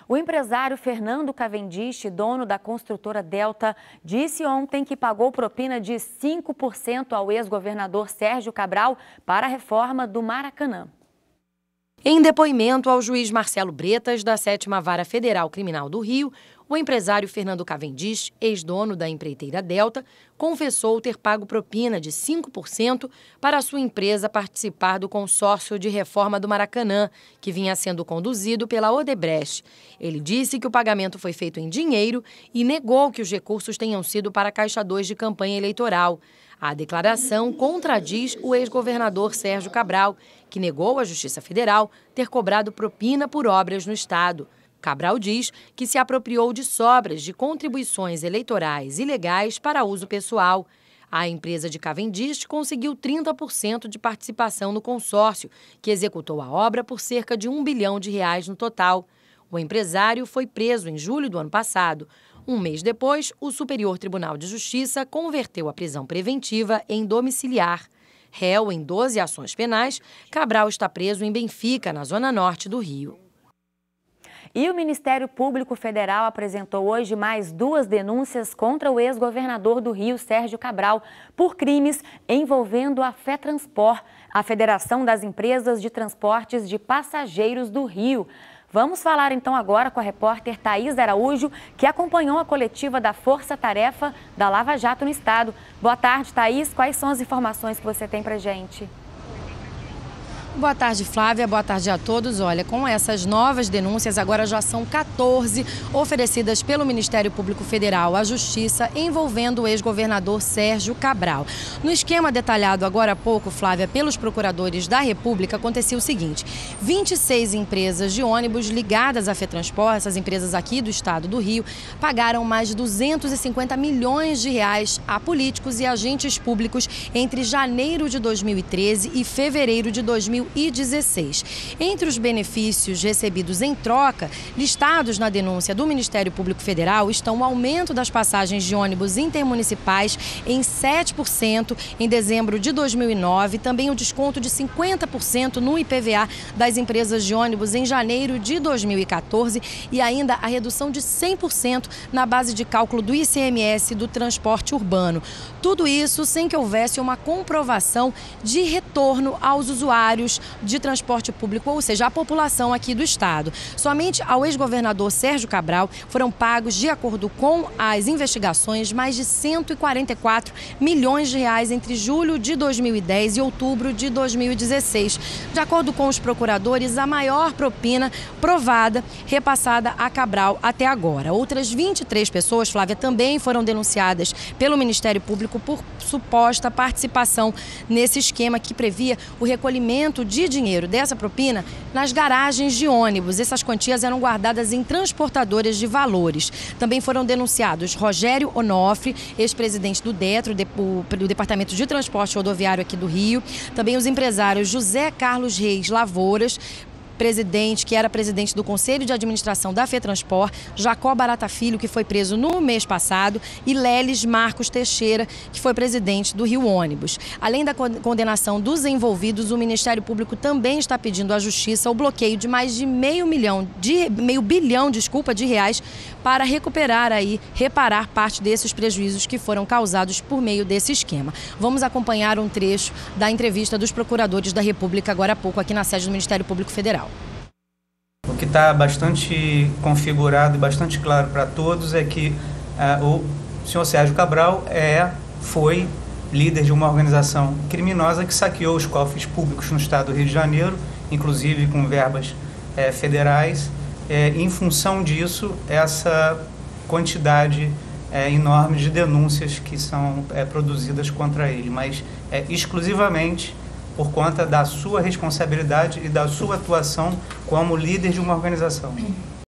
O empresário Fernando Cavendish, dono da construtora Delta, disse ontem que pagou propina de 5% ao ex-governador Sérgio Cabral para a reforma do Maracanã. Em depoimento ao juiz Marcelo Bretas, da 7ª Vara Federal Criminal do Rio, o empresário Fernando Cavendish, ex-dono da empreiteira Delta, confessou ter pago propina de 5% para a sua empresa participar do consórcio de reforma do Maracanã, que vinha sendo conduzido pela Odebrecht. Ele disse que o pagamento foi feito em dinheiro e negou que os recursos tenham sido para a Caixa 2 de campanha eleitoral. A declaração contradiz o ex-governador Sérgio Cabral, que negou à Justiça Federal ter cobrado propina por obras no Estado. Cabral diz que se apropriou de sobras de contribuições eleitorais ilegais para uso pessoal. A empresa de Cavendish conseguiu 30% de participação no consórcio, que executou a obra por cerca de R$1 bilhão no total. O empresário foi preso em julho do ano passado. Um mês depois, o Superior Tribunal de Justiça converteu a prisão preventiva em domiciliar. Réu em 12 ações penais, Cabral está preso em Benfica, na zona norte do Rio. E o Ministério Público Federal apresentou hoje mais 2 denúncias contra o ex-governador do Rio, Sérgio Cabral, por crimes envolvendo a FETranspor, a Federação das Empresas de Transportes de Passageiros do Rio. Vamos falar então agora com a repórter Thaís Araújo, que acompanhou a coletiva da Força Tarefa da Lava Jato no Estado. Boa tarde, Thaís. Quais são as informações que você tem pra gente? Boa tarde, Flávia. Boa tarde a todos. Olha, com essas novas denúncias, agora já são 14 oferecidas pelo Ministério Público Federal à Justiça envolvendo o ex-governador Sérgio Cabral. No esquema detalhado agora há pouco, Flávia, pelos procuradores da República, acontecia o seguinte: 26 empresas de ônibus ligadas à FETranspor, essas empresas aqui do estado do Rio, pagaram mais de R$250 milhões a políticos e agentes públicos entre janeiro de 2013 e fevereiro de 2016. Entre os benefícios recebidos em troca, listados na denúncia do Ministério Público Federal, estão o aumento das passagens de ônibus intermunicipais em 7% em dezembro de 2009, também o desconto de 50% no IPVA das empresas de ônibus em janeiro de 2014 e ainda a redução de 100% na base de cálculo do ICMS do transporte urbano. Tudo isso sem que houvesse uma comprovação de retorno aos usuários de transporte público, ou seja, a população aqui do estado. Somente ao ex-governador Sérgio Cabral foram pagos, de acordo com as investigações, mais de R$144 milhões entre julho de 2010 e outubro de 2016. De acordo com os procuradores, a maior propina provada repassada a Cabral até agora. Outras 23 pessoas, Flávia, também foram denunciadas pelo Ministério Público por suposta participação nesse esquema que previa o recolhimento de dinheiro dessa propina nas garagens de ônibus. Essas quantias eram guardadas em transportadoras de valores. Também foram denunciados Rogério Onofre, ex-presidente do DETRO, do Departamento de Transporte Rodoviário aqui do Rio. Também os empresários José Carlos Reis Lavouras, que era presidente do Conselho de Administração da FETranspor, Jacó Barata Filho, que foi preso no mês passado, e Leles Marcos Teixeira, que foi presidente do Rio Ônibus. Além da condenação dos envolvidos, o Ministério Público também está pedindo à Justiça o bloqueio de mais de meio bilhão de reais para reparar parte desses prejuízos que foram causados por meio desse esquema. Vamos acompanhar um trecho da entrevista dos procuradores da República agora há pouco aqui na sede do Ministério Público Federal. O que está bastante configurado e bastante claro para todos é que o senhor Sérgio Cabral foi líder de uma organização criminosa que saqueou os cofres públicos no estado do Rio de Janeiro, inclusive com verbas federais. Em função disso, essa quantidade enorme de denúncias que são produzidas contra ele, mas exclusivamente por conta da sua responsabilidade e da sua atuação como líder de uma organização.